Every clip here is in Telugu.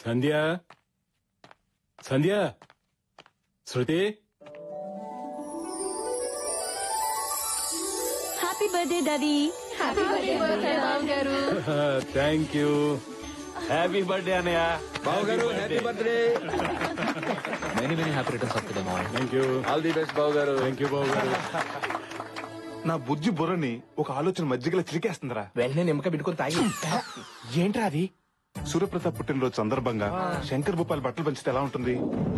సంధ్య Sandhya Shruti happy birthday daddy. Happy birthday బావగారు. Thank you. హ్యాపీ బర్త్డే అన్నయ్య. బావగారు happy birthday. Many many happy returns of the day మావయ్య. Thank you. All the best బావగారు. థ్యాంక్ యూ బావగారు. నా బుజ్జి బుర్రని ఒక ఆలోచన మధ్యగల చిరికేస్తుందిరా. వెంటనే నిమ్మకాయ పెట్టుకుని తాగి. ఏంట్రా అది? సూర్యప్రతాప్ పుట్టినరోజు సందర్భంగా శంకర్ భూపాల్ బట్టలు పంచితే ఎలా ఉంటుంది?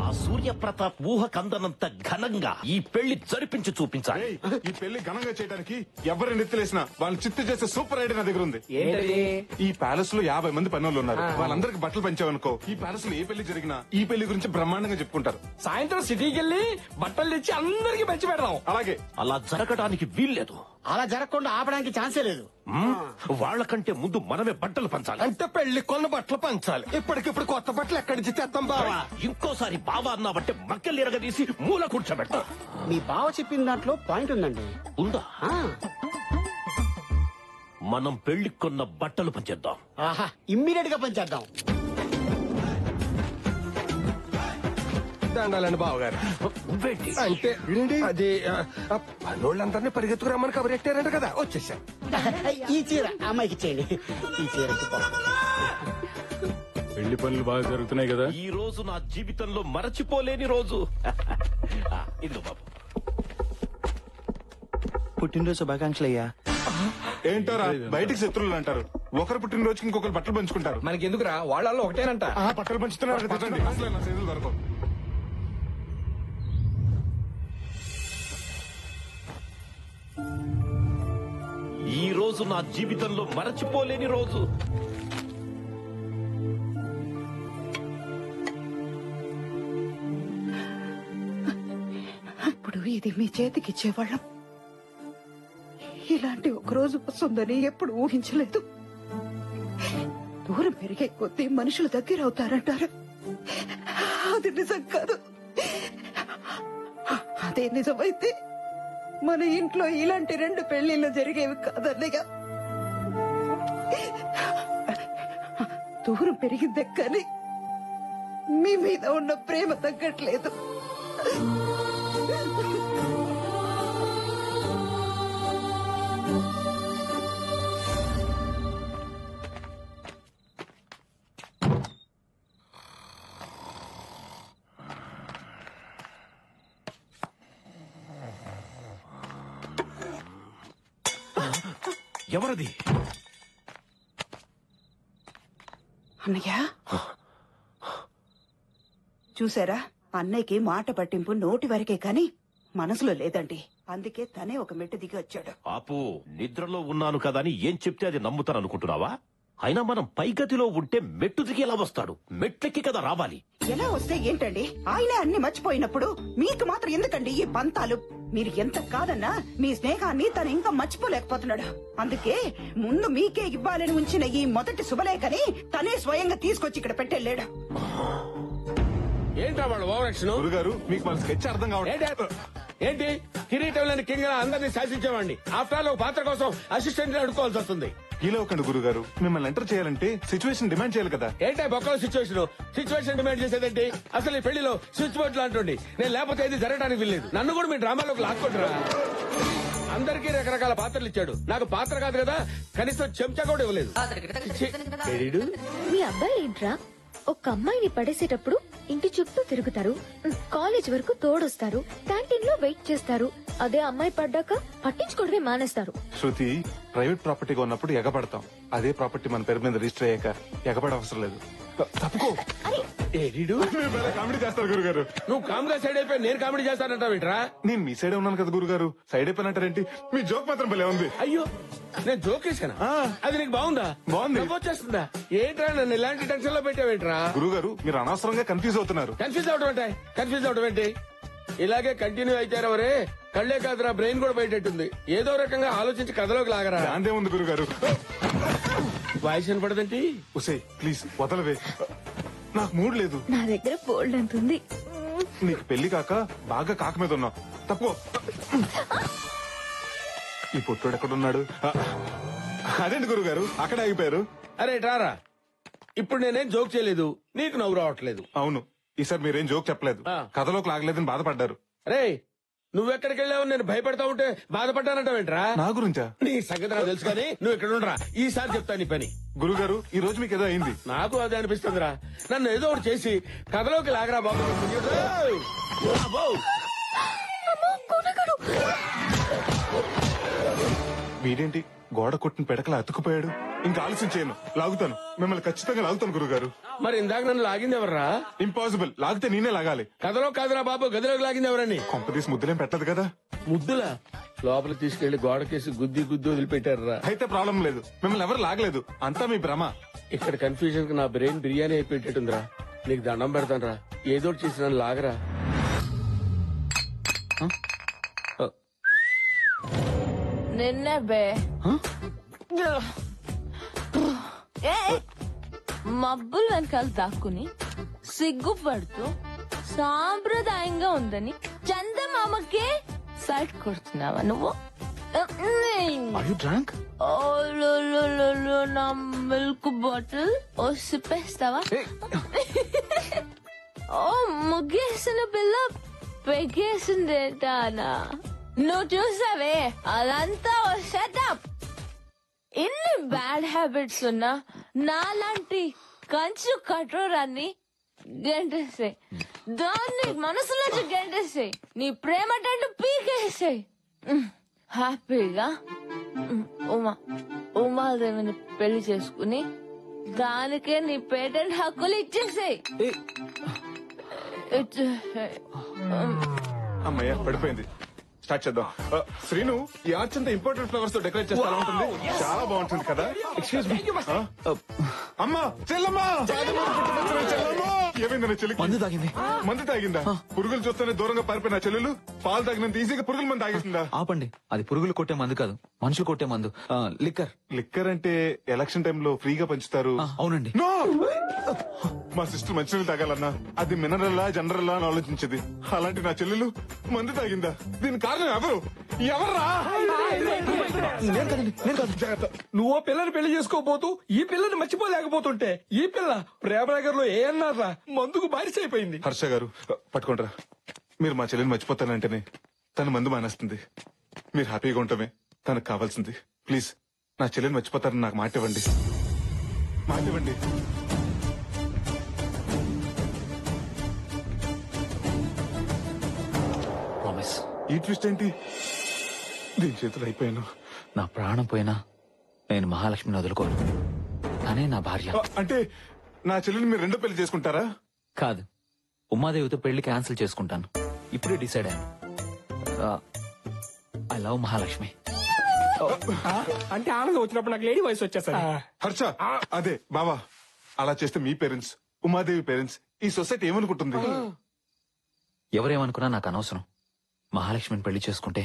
ఆ సూర్యప్రతాప్ ఊహకందనంత ఘనంగా ఈ పెళ్లి జరిపించి చూపించాలి. ఏయ్, ఈ పెళ్లి ఘనంగా చేయడానికి ఎవరిని నెత్తలేసినా వాళ్ళని చిత్తు చేసే సూపర్ ఐడియా నా దగ్గర ఉంది. ఏంటది? ఈ ప్యాలెస్ లో 50 మంది పనులు ఉన్నారు. వాళ్ళందరికి బట్టలు పంచావనుకో, ఈ ప్యాలెస్ లో ఏ పెళ్లి జరిగినా ఈ పెళ్లి గురించి బ్రహ్మాండంగా చెప్పుకుంటారు. సాయంత్రం సిటీకి వెళ్ళి బట్టలు తెచ్చి అందరికి పంచి పెడదాం. అలాగే అలా జరగడానికి వీల్లేదు. అలా జరగకుండా ఆపడానికి ఛాన్సే లేదు. వాళ్ళకంటే ముందు మనమే బట్టలు పంచాలి. అంటే పెళ్లి కొన్న బట్టలు పంచాలి. ఇప్పటికిప్పుడు కొత్త బట్టలు ఎక్కడి నుంచి తెస్తాం బావా? ఇంకోసారి బావా అన్నావంటే మక్కలు ఎరగదీసి మూల కూర్చోబెట్ట. మీ బావ చెప్పిన దాంట్లో పాయింట్ ఉందండి. ఉందా? మనం పెళ్లి కొన్న బట్టలు పంచేద్దాం. ఆహా, ఇమ్మీడియట్ గా పంచేద్దాం. దండాలండి బావగారు. అంటే అది పనోళ్ళందరినీ పరిగెత్తుకురమ్మని కబరెట్టారంట కదా, వచ్చేసాం. ఈ చీర అమ్మాయికి ఇచ్చేయండి. ఈ చీర పెళ్లి పనులు బాగా జరుగుతున్నాయి కదా. ఈ రోజు నా జీవితంలో మరచిపోలేని రోజు. ఇదిగో బాబు. పుట్టినరోజు శుభాకాంక్షలు అయ్యా. ఏంటోరా బయటికి శత్రువులు అంటారు. ఒకరు పుట్టినరోజుకి ఇంకొకరు బట్టలు పంచుకుంటారు. మనకి ఎందుకురా, వాళ్ళల్లో ఒకటేనంట. బట్టలు పంచుతున్నారు కదా, తినండి. అసలు నా చేతులు దొరకవు. ఈ రోజు నా జీవితంలో మరచిపోలేని రోజు. ఇప్పుడు ఇది మీ చేతికిచ్చేవాళ్ళం. ఇలాంటి ఒక రోజు వస్తుందని ఎప్పుడు ఊహించలేదు. దూరం పెరిగే కొద్దీ మనుషులు దగ్గర అవుతారంటారు. అది నిజం కాదు. అదే నిజమైతే మన ఇంట్లో ఇలాంటి 2 పెళ్లిళ్ళు జరిగేవి కాదన్నయ్య. దూరం పెరిగిందే కానీ మీ మీద ఉన్న ప్రేమ తగ్గట్లేదు. ఎవరది? అన్నయ్య చూసారా, అన్నయ్యకి మాట పట్టింపు నోటి వరకే కాని మనసులో లేదండి. అందుకే తనే ఒక మెట్టు దిగి వచ్చాడు. ఆపు. నిద్రలో ఉన్నాను కదా అని ఏం చెప్తే అది నమ్ముతాను అనుకుంటున్నావా? అయినా మనం పైగతిలో ఉంటే మెట్టు దిగి ఎలా వస్తాడు? మెట్లెక్కి కదా రావాలి. ఎలా వస్తే ఏంటండి, ఆయనే అన్ని మర్చిపోయినప్పుడు మీకు మాత్రం ఎందుకండి ఈ పంతాలు? మీరు ఎంత కాదన్నా మీ స్నేహాన్ని తను ఇంకా మర్చిపోలేకపోతున్నాడు. అందుకే ముందు మీకే ఇవ్వాలని ఉంచిన ఈ మొదటి శుభలేఖని తనే స్వయంగా తీసుకొచ్చి ఇక్కడ పెట్టెళ్ళాడు. ఏంటా వాళ్ళు ఓవరాక్షన్? గురుగారు మీకు మన స్కెచ్ అర్థం కావట్లేదు. ఏంటి కిరీటం లేని కింగ్ అందరినీ శాసించేవాడిని. ఆఫ్టర్ ఆల్ ఒక పాత్ర కోసం అసిస్టెంట్ అడుకోవాల్సి వస్తుంది. ఇలా ఒకండి గురుగారు, మిమ్మల్ని ఎంటర్ చేయాలంటే సిచ్యువేషన్ డిమాండ్ చేయాలి కదా. ఏంటా బొక్కల సిచ్యువేషన్ డిమాండ్ చేసేదేంటి? అసలు ఈ పెళ్లిలో స్విచ్ బోర్డు లాంటి నేను లేకపోతే ఇది జరగడానికి వీల్లేదు. నన్ను కూడా మీ డ్రామాలోకి లాక్కుంటారా? అందరికీ రకరకాల పాత్రలు ఇచ్చాడు, నాకు పాత్ర కాదు కదా, కనీసం చెంచా కూడా ఇవ్వలేదు. మీ అబ్బాయి ఏంట్రా, ఒక అమ్మాయిని పడేసేటప్పుడు ఇంటి చుట్టూ తిరుగుతారు, కాలేజ్ వరకు తోడొస్తారు, క్యాంటీన్ లో వెయిట్ చేస్తారు. అదే అమ్మాయి పడ్డాక పట్టించుకోవడమే మానేస్తారు. శృతి, ప్రైవేట్ ప్రాపర్టీగా ఉన్నప్పుడు ఎగబడతాం. అదే ప్రాపర్టీ మన పేరు మీద రిజిస్టర్ అయ్యాక ఎగబడ అవసరం లేదు. తప్పుకో. కామెడీ చేస్తారు గురుగారు. నువ్వు కామ్గా సైడ్ అయిపోయి నేను కామెడీ చేస్తానంటావేంట్రా? నేను మీ సైడే ఉన్నాను కదా గురుగారు, సైడ్ అయిపోయినట్టారేంటి? మీ జోక్ మాత్రం భలే ఉంది. అయ్యో, నేను జోక్ వేసానా? అది నీకు బాగుందా? బాగుంది. వచ్చేస్తుందా? ఏంట్రా నన్ను ఇలాంటి టెన్షన్ లో పెట్టావేంట్రా? గురుగారు మీరు అనవసరంగా కన్ఫ్యూజ్ అవుతున్నారు. కన్ఫ్యూజ్ అవడం ఏంటి? ఇలాగే కంటిన్యూ అయితారవరే, కళ్లే కాదురా బ్రెయిన్ కూడా బయటెట్టుంది. ఏదో రకంగా ఆలోచించి కథలోకి లాగరా. అంతే ఉంది గురుగారు. వాయిస్ వినపడదండి. ఉసే ప్లీజ్ వదలవే, నాకు మూడ్ లేదు. నా దగ్గర బోల్డ్ అంత ఉంది. నీకు పెళ్లి కాక బాగా కాక మీద ఉన్నావు. తప్పు. ఈ పుట్టుడు ఎక్కడున్నాడు? అదేంటి గురుగారు అక్కడ ఆగిపోయారు? అరే రారా, ఇప్పుడు నేనేం జోక్ చేయలేదు, నీకు నవ్వు రావట్లేదు. అవును, ఈసారి మీరేం జోక్ చెప్పలేదు, ఆ. కథలోకి లాగలేదని బాధపడ్డారు. రే, నువ్వెక్కడికి వెళ్ళావు? నేను భయపడతా ఉంటే బాధపడ్డానంటావేంట్రా? నా గురించా? నీ సంగతి నాకు తెలుసు కానీ నువ్వు ఇక్కడ ఉండరా, ఈసారి చెప్తా నీ పని. గురుగారు, ఈ రోజు మీకు ఏదో అయింది. నాకు అదే అనిపిస్తుందిరా. నన్ను ఏదో ఒకటి చేసి కథలోకి లాగరా బాబు. ఏయ్! అబ్బో! వీడేంటి గోడ కొట్టిన పెడకలా అతుకుపోయాడు? ఇంకా ఆలస్యం చేయను, లాగుతాను, మిమ్మల్ని ఖచ్చితంగా లాగుతాను గురుగారు. మరి ఇందాక నన్ను లాగింది ఎవర్రా? ఇంపాసిబుల్, లాగితే నేనే లాగాలి. కథలో కాదురా బాబు, గదిలోకి లాగింది ఎవరని. కొంపదీసి ముద్దులేం పెట్టదు కదా? ముద్దులా లోపల తీసుకెళ్లి గోడకేసి గుద్ది గుద్ది వదిలిపెట్టారా? అయితే ప్రాబ్లం లేదు, మిమ్మల్ని ఎవరు లాగలేదు, అంతా మీ భ్రమ. ఇక్కడ కన్ఫ్యూజన్ కి నా బ్రెయిన్ బిర్యానీ అయిపోయేటట్టుందిరా. నీకు దండం పెడతానురా, ఏదో ఒకటి చేసి నన్ను లాగరా. నిన్నే బే మబ్బులు వెనకాల దాక్కుని సిగ్గుపడుతూ సాంప్రదాయంగా ఉందని చందమామకే సైట్ కొడుతున్నావా నువ్వు? నా మిల్క్ బాటిల్ ఓ సిప్పేస్తావా? ఓ ముగ్గేసిన పిల్ల పెగేసిందేటానా? నువ్వు చూసావే, అదంతా ఓ సెటప్. ఇన్ని బ్యాడ్ హ్యాబిట్స్ ఉన్నా నాలాంటి కంచు కఠోరాన్ని గెంటేసే, దాన్ని మనసులోంచి గెంటేసే, నీ ప్రేమ టెంట్ పీకేసే. హ్యాపీగా ఉమాదేవిని పెళ్లి చేసుకుని దానికే నీ పేటెంట్ హక్కులు ఇచ్చేసేయ్. అమ్మయ్య, పడిపోయింది. స్టార్ట్ చేద్దాం. శ్రీను, ఈ ఆర్చ్ అంతా ఇంపార్టెంట్ ఫ్లవర్స్ తో డెకరేట్ చేస్తే ఎలా ఉంటుంది? చాలా బాగుంటుంది కదా? Excuse me. అమ్మా, చెల్లమ్మా, చెల్లమ్మా, ఏమైంది నా చెల్లికి? మందు తాగింది. మందు తాగిందా? పురుగులు చూస్తేనే దూరంగా పారిపోయిన చెల్లెలు పాలు తాగినంత ఈజీగా పురుగుల మందు తాగేసిందా? ఆపండి, అది పురుగులు కొట్టే మందు కాదు, మనుషులు కొట్టే మందు. లిక్కర్. లిక్కర్ అంటే ఎలక్షన్ టైంలో ఫ్రీగా పంచుతారు. అవునండి. No! మా సిస్టర్ మంచినీళ్ళు తాగాలన్నా అది మినరల్లా జనరల్లా అని ఆలోచించేది. అలాంటి నా చెల్లెలు మందు తాగిందా? దీని కారణం ఎవరు? ఎవర్రా? నువ్వు పిల్లని పెళ్లి చేసుకోబోతూ ఈ పిల్లని మర్చిపోలేకపోతుంటే ఈ పిల్ల ప్రేమనగర్ లో ఏ అన్నారా మందుకు బారిస అయిపోయింది. హర్ష గారు, పట్టుకుంటారా? మీరు మా చెల్లెని మర్చిపోతానంటేనే తను మందు మానేస్తుంది. మీరు హ్యాపీగా ఉండటమే తనకు కావాల్సింది. ప్లీజ్ నా చెల్లెని మర్చిపోతారని నాకు మాట ఇవ్వండి. మాట ఇవ్వండి. ప్రామిస్. ఈ ట్విస్ట్ ఏంటి? దీని చేతులు అయిపోయాను. నా ప్రాణం పోయినా నేను మహాలక్ష్మిని వదులుకోను. తనే నా భార్య. అంటే నా చెల్లెని మీరు రెండో పెళ్లి చేసుకుంటారా? కాదు, ఉమాదేవితో పెళ్లి క్యాన్సిల్ చేసుకుంటాను. ఇప్పుడే డిసైడ్ అయ్యాను. I love Mahalakshmi. అంటే ఆనందం వచ్చినప్పుడు నాకు లేడీ వయసు వచ్చేసరి. హర్ష, అదే బావా, అలా చేస్తే మీ పేరెంట్స్, ఉమాదేవి పేరెంట్స్, ఈ సొసైటీ ఏమనుకుంటుంది? ఎవరేమనుకున్నా నాకు అనవసరం. మహాలక్ష్మిని పెళ్లి చేసుకుంటే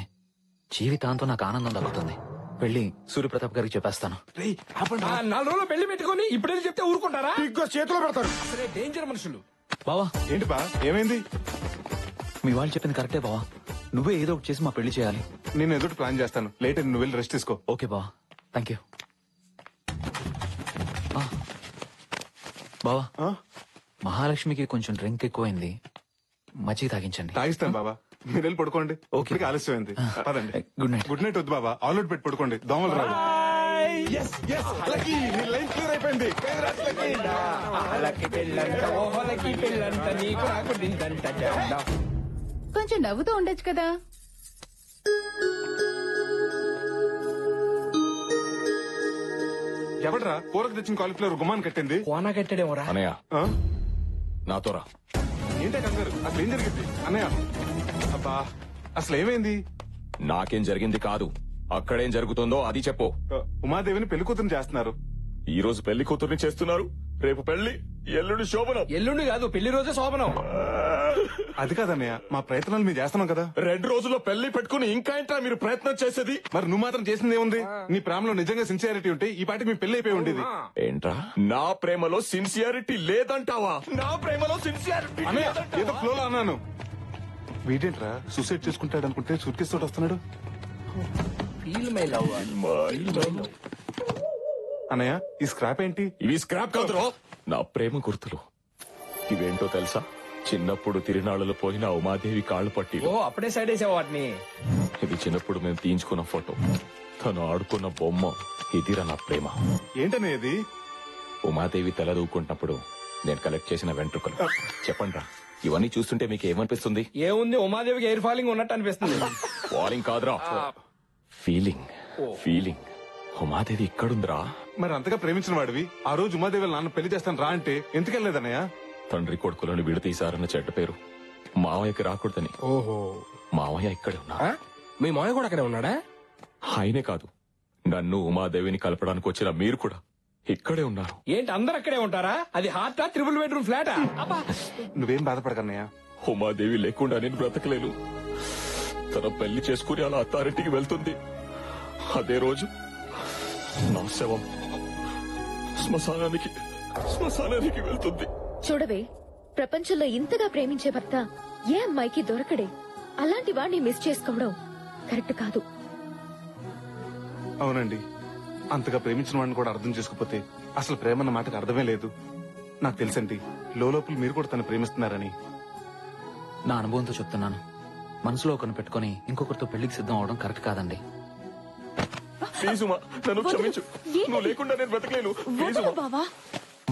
జీవితాంతం నాకు ఆనందం దక్కుతుంది. పెళ్లి సూర్యప్రతాప్ గారికి చెప్పేస్తాను. 4 రోజులు పెళ్లి పెట్టుకుని ఇప్పుడే చెప్తే ఊరుకుంటారా? చేతిలో పెడతారు. అసలే డేంజర్ మనుషులు. బావా, ఏంటి బా, ఏమైంది? మీ వాళ్ళు చెప్పింది కరెక్టే బావా. నువ్వే ఏదో ఒకటి చేసి మా పెళ్లి చేయాలి. నేను ఎదుటి ప్లాన్ చేస్తాను. లేట్ నువ్వు వెళ్ళి రెస్ట్ తీసుకో. ఓకే బావా, థ్యాంక్ యూ. బావా, మహాలక్ష్మికి కొంచెం డ్రింక్ ఎక్కువైంది, మజ్జిగ తాగించండి. తాగిస్తాను బాబా, మీరు వెళ్ళి పడుకోండి. ఓకే. ఆలస్యమైంది. పదండి. Good night. గుడ్ నైట్ వద్దు బాబా, ఆల్ అవుట్ పెట్టి పడుకోండి, దోమలు రాదు. లైన్ క్లియర్ అయిపోయింది. కొంచెం నవ్వుతూ ఉండొచ్చు కదా. ఎవడరా కూరకు తెచ్చిన కాలీఫ్లవర్ గుమ్మాన్ కట్టింది? కోనా కట్టాడేమోరా. అనయ్య, ఆ? నాతో రా. ఏంటే కంగారు? అసలు ఏం జరిగింది అన్నయ్య? అబ్బా, అసలు ఏమైంది? నాకేం జరిగింది కాదు, అక్కడేం జరుగుతుందో అది చెప్పు. ఉమాదేవిని పెళ్లి కూతురు చేస్తున్నారు. ఈ రోజు పెళ్లి కూతుర్ని చేస్తున్నారు, రేపు పెళ్లి, ఎల్లుండి శోభనం. ఎల్లుండి కాదు, పెళ్లి రోజే శోభనం. అది కాదన్నయ్య, మా ప్రయత్నాలు మేము చేస్తున్నాం కదా. 2 రోజుల్లో పెళ్లి పెట్టుకుని ఇంకా ఏంట్రా మీరు ప్రయత్నం చేసేది? మరి నువ్వు మాత్రం చేసింది ఏముంది? నీ ప్రేమలో నిజంగా సిన్సియారిటీ ఉంటే ఈ పాటికి మీ పెళ్లి అయిపోయి ఉండేది. ఏంట్రా, నా ప్రేమలో సిన్సియారిటీ లేదంటావా? నా ప్రేమలో సిన్సియారిటీ అన్నయ్య, ఏదో ఫ్లోలో అన్నాను. వీడేంట్రా సూసైడ్ చేసుకుంటాడు అనుకుంటే సూట్ కేసు తోటి వస్తున్నాడు. అన్నయ్య, ఈ స్క్రాప్ ఏంటి? ఇవి స్క్రాప్ కాదురా, నా ప్రేమ గుర్తులు. ఇవేంటో తెలుసా? చిన్నప్పుడు తిరునాళ్ళలో పోయిన ఉమాదేవి కాళ్ళు పట్టి. ఓ అప్పుడే సైడ్ వేసావు వాటిని. ఇది చిన్నప్పుడు మేము తీయించుకున్న ఫోటో. తను ఆడుకున్న బొమ్మ. ఇదిరా నా ప్రేమ. ఏంటనే ఇది? ఉమాదేవి తల దూకుంటున్నప్పుడు నేను కలెక్ట్ చేసిన వెంట్రుకలు. చెప్పండి, ఇవన్నీ చూస్తుంటే మీకు ఏమనిపిస్తుంది? ఏముంది, ఉమాదేవికి ఎయిర్ ఫాలింగ్ ఉన్నట్టు అనిపిస్తుంది. ఫాలింగ్ కాదురా, ఫీలింగ్. ఫీలింగ్. ఉమాదేవి ఇక్కడుందిరా. మరి అంతగా ప్రేమించిన వాడివి ఆ రోజు ఉమాదేవి వాళ్ళ నాన్న పెళ్లి చేస్తాను రా అంటే ఎందుకెళ్ళలేదన్నయ్య? తండ్రి కొడుకులను విడతీశారన్న చెడ్డ పేరు మావయ్యకి రాకూడదని. ఓహో, మావయ్య ఇక్కడే ఉన్నా. మీ మావయ్య కూడా అక్కడే ఉన్నాడా? ఆయనే కాదు, నన్ను ఉమాదేవిని కలపడానికి వచ్చిన మీరు కూడా ఇక్కడే ఉన్నారు. ఏంటి అందరు అక్కడే ఉంటారా? అది హార్టా, ట్రిపుల్ బెడ్రూమ్ ఫ్లాటా? నువ్వేం బాధపడకన్నయ్య. ఉమాదేవి లేకుండా నేను బ్రతకలేను. తన పెళ్లి చేసుకుని అలా అత్తారింటికి వెళ్తుంది. అదే రోజు నా శవం శ్మశానానికి వెళ్తుంది. చూడవే, ప్రపంచంలో ఇంతగా ప్రేమించే భర్త ఏ అమ్మాయికి దొరకడే. అలాంటి వాడిని మిస్ చేసుకోవడం కరెక్ట్ కాదు. అవునండి, అంతగా ప్రేమించిన వాడిని కూడా అర్థం చేసుకోకపోతే అసలు ప్రేమన్న మాటకు అర్థమే లేదు. నాకు తెలుసండి, లోపల మీరు కూడా తను ప్రేమిస్తున్నారని. నా అనుభవంతో చెప్తున్నాను. మనసులో ఒకరిని పెట్టుకుని ఇంకొకరితో పెళ్లికి సిద్ధం అవడం కరెక్ట్ కాదండి. ప్లీజ్ ఉమా, నన్ను క్షమించు. నువ్వు లేకుండా నేను బ్రతకలేను. ప్లీజ్ ఉమా. బావా,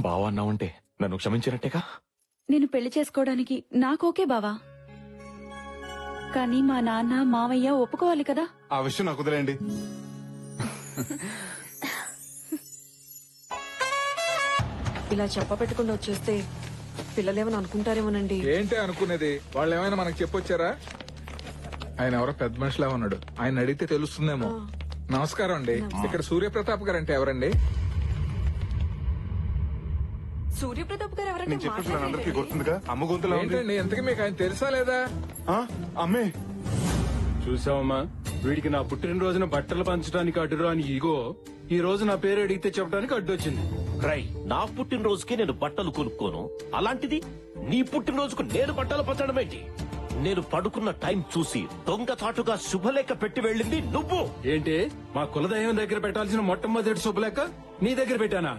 బావా అన్నావంటే నన్ను క్షమించినట్టేగా. నేను పెళ్లి చేసుకోవడానికి నాకోకే బావా, కానీ మా నాన్న మావయ్య ఒప్పుకోవాలి కదా. ఆ విషయం నాకు వదిలేండి. ఇలా చెప్ప పెట్టకుండా వచ్చేస్తే పిల్లలేమని అనుకుంటారేమోనండి. ఏంటి అనుకునేది? వాళ్ళు ఏమైనా మనకు చెప్పొచ్చారా? ఆయన ఎవరో పెద్ద మనిషిలా ఉన్నాడు, ఆయన అడిగితే తెలుస్తుందేమో. నమస్కారం అండి, ఇక్కడ సూర్యప్రతాప్ గారు అంటే ఎవరండి? సూర్యప్రతాప్ గారు ఎవరంటే నేను చెప్పేసి అందరికీ గుర్తుందిగా, అమ్మ గొంతులా ఉంది. ఏంటండి ఎంతకీ మీకు ఆయన తెలుసా లేదా? అమ్మే చూసావమ్మా, వీడికి నా పుట్టినరోజున బట్టలు పంచడానికి అడ్డురా అని ఈగో ఈ రోజు నా పేరు అడిగితే చెప్పడానికి అడ్డొచ్చింది. రై, నా పుట్టినరోజుకి నేను బట్టలు కొనుక్కోను, అలాంటిది నీ పుట్టినరోజుకు నేను బట్టలు పంచడం ఏంటి? నేను పడుకున్న టైం చూసి దొంగచాటుగా శుభలేఖ పెట్టి వెళ్ళింది నువ్వు. ఏంటి, మా కులదైవం దగ్గర పెట్టాల్సిన మొట్టమొదటి శుభలేఖ నీ దగ్గర పెట్టానా?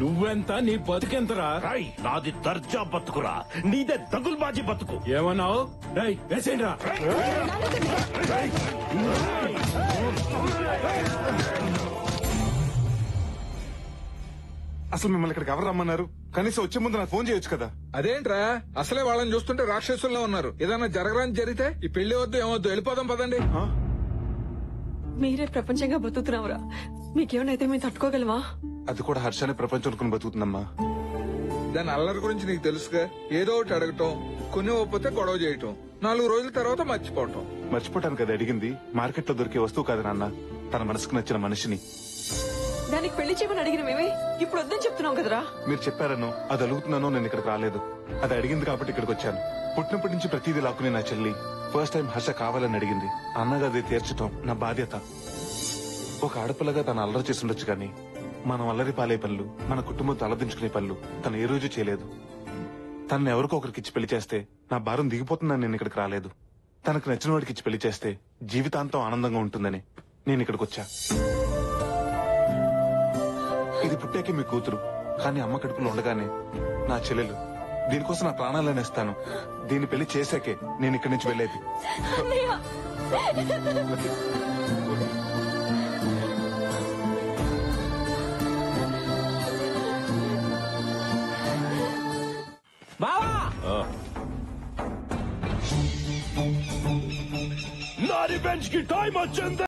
నువ్వెంత, నీ బతుకెంతరా? రై, నాది దర్జా బతుకురా, నీదే దగుల్బాజీ బతుకు. ఏమన్నావు? రై, వేసేయండి రా. అసలు మిమ్మల్ని ఇక్కడికి ఎవరు రమ్మన్నారు? కనీసం వచ్చే ముందు నాకు ఫోన్ చేయొచ్చు కదా. అదేంట్రా, అసలే వాళ్ళని చూస్తుంటే రాక్షసుల్లో ఉన్నారు. ఏదైనా జరగరాని జరిగితే ఈ పెళ్లి వద్దు ఏమొద్దు, వెళ్ళిపోదాం పదండి. మీరే ప్రపంచంగా బతుకుతున్నావురా, మీకేమైనా మేము తట్టుకోగలమా? అది కూడా హర్షాన్ని ప్రపంచం అనుకుని బతుకుతుందమ్మా. దాని అల్లరి గురించి నీకు తెలుసుగా. ఏదో ఒకటి అడగటం, కొన్ని ఒప్పితే గొడవ చేయటం, 4 రోజుల తర్వాత మర్చిపోవటం. మర్చిపోవటానికి అది అడిగింది మార్కెట్ లో దొరికే వస్తువు కాదు నాన్న, తన మనసుకు నచ్చిన మనిషిని. దానికి పెళ్లి చేయమని అడిగిన మేమే ఇప్పుడు వద్దని చెప్తున్నాం కదరా. మీరు చెప్పారనో అది అడుగుతున్నానో నేను ఇక్కడికి రాలేదు. అది అడిగింది కాబట్టి ఇక్కడికి వచ్చాను. పుట్టినప్పటి నుంచి ప్రతిదీ లాక్కునే నా చెల్లి ఫస్ట్ టైం హర్ష కావాలని అడిగింది. అన్నగా అది తీర్చడం నా బాధ్యత. ఒక ఆడపిల్లగా తను అల్లరి చేసి ఉండొచ్చు కానీ మనం అల్లరి పాలే పనులు, మన కుటుంబం తలదించుకునే పనులు తను ఏ రోజు చేయలేదు. తనని ఎవరికో ఒకరికి ఇచ్చి పెళ్లి చేస్తే నా భారం దిగిపోతుందని నేను ఇక్కడికి రాలేదు. తనకు నచ్చిన వాడికి ఇచ్చి పెళ్లి చేస్తే జీవితాంతం ఆనందంగా ఉంటుందని నేను ఇక్కడికి వచ్చా. ఇది పుట్టాకే మీ కూతురు, కానీ అమ్మ కడుపులో ఉండగానే నా చెల్లెలు. దీనికోసం నా ప్రాణాలను ఇస్తాను. దీన్ని పెళ్లి చేశాకే నేను ఇక్కడి నుంచి వెళ్లేది. బావా, నా రివెంజ్ కి టైం వచ్చింది.